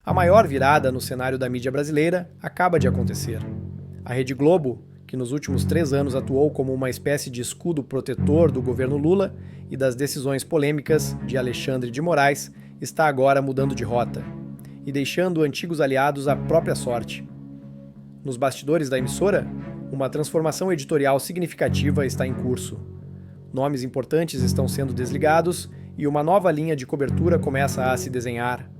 A maior virada no cenário da mídia brasileira acaba de acontecer. A Rede Globo, que nos últimos 3 anos atuou como uma espécie de escudo protetor do governo Lula e das decisões polêmicas de Alexandre de Moraes, está agora mudando de rota e deixando antigos aliados à própria sorte. Nos bastidores da emissora, uma transformação editorial significativa está em curso. Nomes importantes estão sendo desligados e uma nova linha de cobertura começa a se desenhar,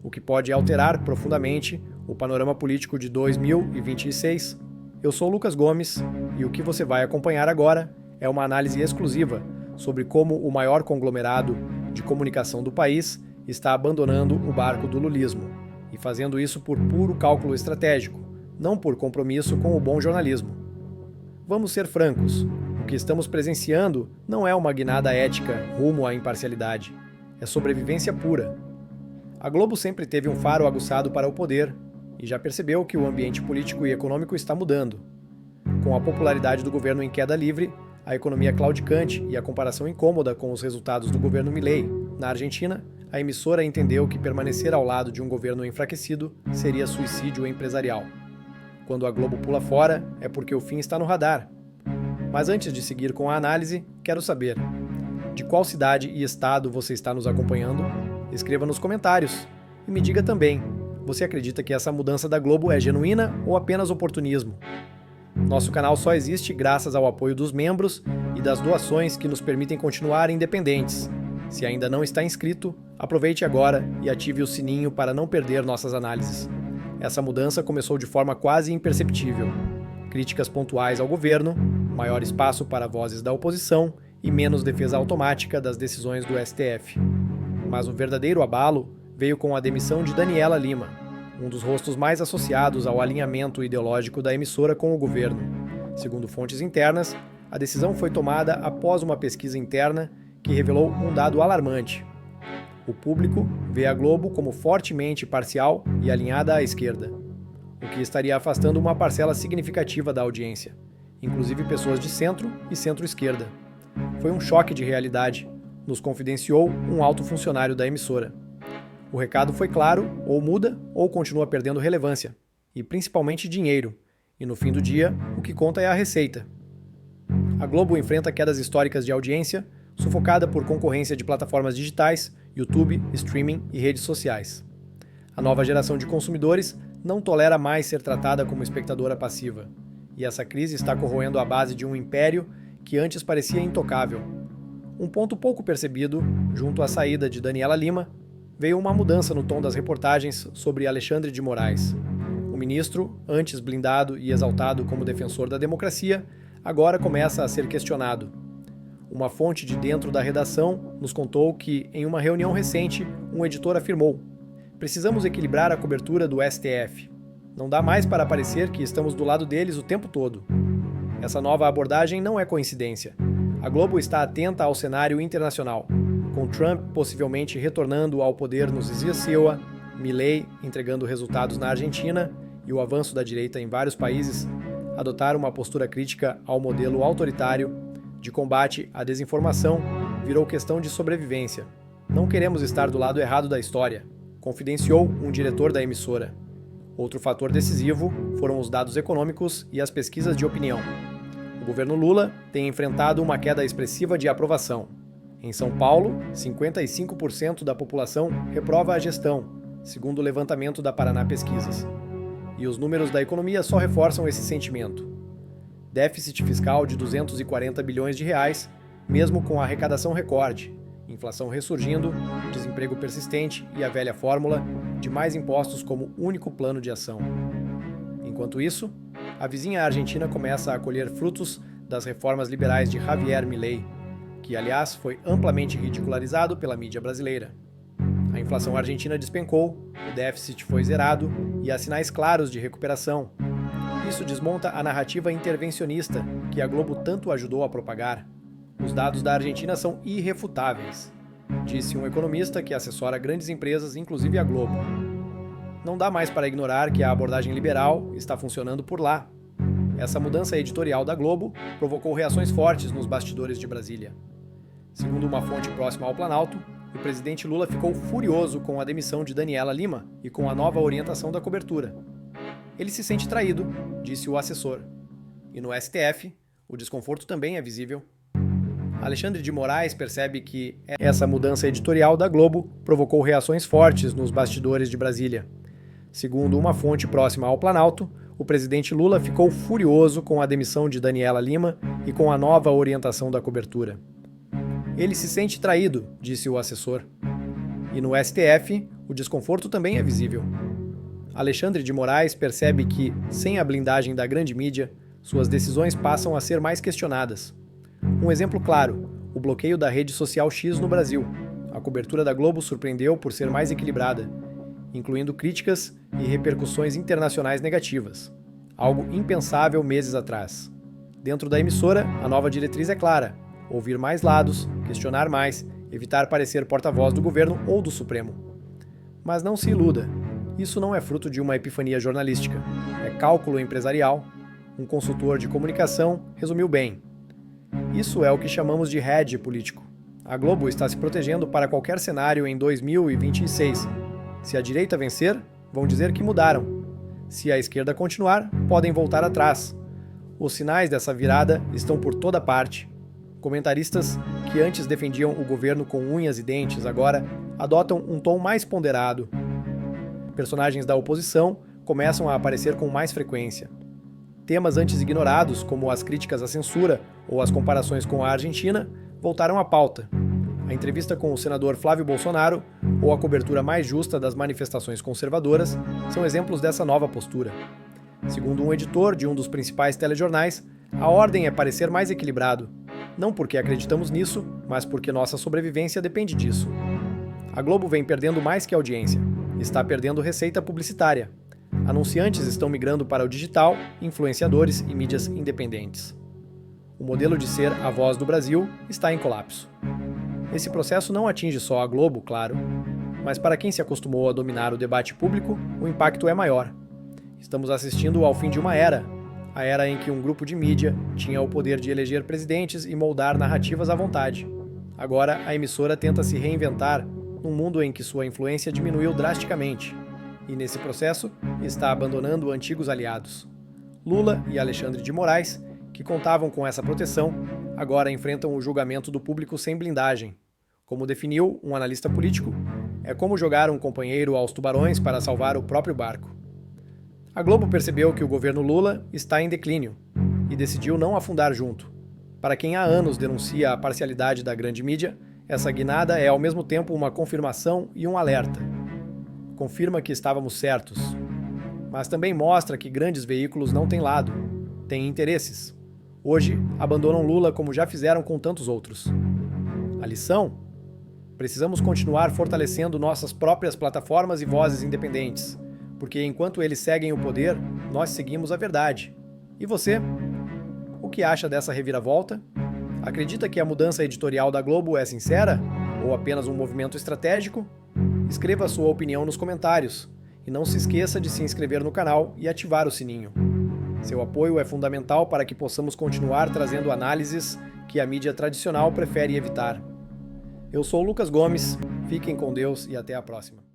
o que pode alterar profundamente o panorama político de 2026. Eu sou Lucas Gomes e o que você vai acompanhar agora é uma análise exclusiva sobre como o maior conglomerado de comunicação do país está abandonando o barco do lulismo e fazendo isso por puro cálculo estratégico, não por compromisso com o bom jornalismo. Vamos ser francos, o que estamos presenciando não é uma guinada ética rumo à imparcialidade, é sobrevivência pura. A Globo sempre teve um faro aguçado para o poder e já percebeu que o ambiente político e econômico está mudando. Com a popularidade do governo em queda livre, a economia claudicante e a comparação incômoda com os resultados do governo Milei na Argentina, a emissora entendeu que permanecer ao lado de um governo enfraquecido seria suicídio empresarial. Quando a Globo pula fora, é porque o fim está no radar. Mas antes de seguir com a análise, quero saber: de qual cidade e estado você está nos acompanhando? Escreva nos comentários e me diga também, você acredita que essa mudança da Globo é genuína ou apenas oportunismo? Nosso canal só existe graças ao apoio dos membros e das doações que nos permitem continuar independentes. Se ainda não está inscrito, aproveite agora e ative o sininho para não perder nossas análises. Essa mudança começou de forma quase imperceptível. Críticas pontuais ao governo, maior espaço para vozes da oposição e menos defesa automática das decisões do STF. Mas o verdadeiro abalo veio com a demissão de Daniela Lima, um dos rostos mais associados ao alinhamento ideológico da emissora com o governo. Segundo fontes internas, a decisão foi tomada após uma pesquisa interna que revelou um dado alarmante. O público vê a Globo como fortemente parcial e alinhada à esquerda, o que estaria afastando uma parcela significativa da audiência, inclusive pessoas de centro e centro-esquerda. Foi um choque de realidade, nos confidenciou um alto funcionário da emissora. O recado foi claro: ou muda ou continua perdendo relevância, e principalmente dinheiro, e no fim do dia, o que conta é a receita. A Globo enfrenta quedas históricas de audiência, sufocada por concorrência de plataformas digitais, YouTube, streaming e redes sociais. A nova geração de consumidores não tolera mais ser tratada como espectadora passiva, e essa crise está corroendo a base de um império que antes parecia intocável. Um ponto pouco percebido, junto à saída de Daniela Lima, veio uma mudança no tom das reportagens sobre Alexandre de Moraes. O ministro, antes blindado e exaltado como defensor da democracia, agora começa a ser questionado. Uma fonte de dentro da redação nos contou que, em uma reunião recente, um editor afirmou: "Precisamos equilibrar a cobertura do STF. Não dá mais para parecer que estamos do lado deles o tempo todo." Essa nova abordagem não é coincidência. A Globo está atenta ao cenário internacional, com Trump possivelmente retornando ao poder nos Venezuela, Milei entregando resultados na Argentina e o avanço da direita em vários países. Adotar uma postura crítica ao modelo autoritário de combate à desinformação virou questão de sobrevivência. "Não queremos estar do lado errado da história", confidenciou um diretor da emissora. Outro fator decisivo foram os dados econômicos e as pesquisas de opinião. O governo Lula tem enfrentado uma queda expressiva de aprovação. Em São Paulo, 55% da população reprova a gestão, segundo o levantamento da Paraná Pesquisas. E os números da economia só reforçam esse sentimento. Déficit fiscal de 240 bilhões de reais, mesmo com a arrecadação recorde, inflação ressurgindo, desemprego persistente e a velha fórmula de mais impostos como único plano de ação. Enquanto isso, a vizinha Argentina começa a colher frutos das reformas liberais de Javier Milei, que, aliás, foi amplamente ridicularizado pela mídia brasileira. A inflação argentina despencou, o déficit foi zerado e há sinais claros de recuperação. Isso desmonta a narrativa intervencionista que a Globo tanto ajudou a propagar. Os dados da Argentina são irrefutáveis, disse um economista que assessora grandes empresas, inclusive a Globo. Não dá mais para ignorar que a abordagem liberal está funcionando por lá. Essa mudança editorial da Globo provocou reações fortes nos bastidores de Brasília. Segundo uma fonte próxima ao Planalto, o presidente Lula ficou furioso com a demissão de Daniela Lima e com a nova orientação da cobertura. Ele se sente traído, disse o assessor. E no STF, o desconforto também é visível. Alexandre de Moraes percebe que essa mudança editorial da Globo provocou reações fortes nos bastidores de Brasília. Segundo uma fonte próxima ao Planalto, o presidente Lula ficou furioso com a demissão de Daniela Lima e com a nova orientação da cobertura. Ele se sente traído, disse o assessor. E no STF, o desconforto também é visível. Alexandre de Moraes percebe que, sem a blindagem da grande mídia, suas decisões passam a ser mais questionadas. Um exemplo claro, o bloqueio da rede social X no Brasil. A cobertura da Globo surpreendeu por ser mais equilibrada, incluindo críticas e repercussões internacionais negativas, algo impensável meses atrás. Dentro da emissora, a nova diretriz é clara: ouvir mais lados, questionar mais, evitar parecer porta-voz do governo ou do Supremo. Mas não se iluda, isso não é fruto de uma epifania jornalística, é cálculo empresarial. Um consultor de comunicação resumiu bem. Isso é o que chamamos de hedge político. A Globo está se protegendo para qualquer cenário em 2026. Se a direita vencer, vão dizer que mudaram. Se a esquerda continuar, podem voltar atrás. Os sinais dessa virada estão por toda parte. Comentaristas que antes defendiam o governo com unhas e dentes agora adotam um tom mais ponderado. Personagens da oposição começam a aparecer com mais frequência. Temas antes ignorados, como as críticas à censura ou as comparações com a Argentina, voltaram à pauta. A entrevista com o senador Flávio Bolsonaro ou a cobertura mais justa das manifestações conservadoras são exemplos dessa nova postura. Segundo um editor de um dos principais telejornais, a ordem é parecer mais equilibrado, não porque acreditamos nisso, mas porque nossa sobrevivência depende disso. A Globo vem perdendo mais que audiência, está perdendo receita publicitária. Anunciantes estão migrando para o digital, influenciadores e mídias independentes. O modelo de ser a voz do Brasil está em colapso. Esse processo não atinge só a Globo, claro, mas para quem se acostumou a dominar o debate público, o impacto é maior. Estamos assistindo ao fim de uma era, a era em que um grupo de mídia tinha o poder de eleger presidentes e moldar narrativas à vontade. Agora, a emissora tenta se reinventar num mundo em que sua influência diminuiu drasticamente. E nesse processo, está abandonando antigos aliados. Lula e Alexandre de Moraes, que contavam com essa proteção, agora enfrentam o julgamento do público sem blindagem. Como definiu um analista político, é como jogar um companheiro aos tubarões para salvar o próprio barco. A Globo percebeu que o governo Lula está em declínio e decidiu não afundar junto. Para quem há anos denuncia a parcialidade da grande mídia, essa guinada é ao mesmo tempo uma confirmação e um alerta. Confirma que estávamos certos, mas também mostra que grandes veículos não têm lado, têm interesses. Hoje, abandonam Lula como já fizeram com tantos outros. A lição? Precisamos continuar fortalecendo nossas próprias plataformas e vozes independentes, porque enquanto eles seguem o poder, nós seguimos a verdade. E você? O que acha dessa reviravolta? Acredita que a mudança editorial da Globo é sincera? Ou apenas um movimento estratégico? Escreva sua opinião nos comentários e não se esqueça de se inscrever no canal e ativar o sininho. Seu apoio é fundamental para que possamos continuar trazendo análises que a mídia tradicional prefere evitar. Eu sou o Lucas Gomes, fiquem com Deus e até a próxima.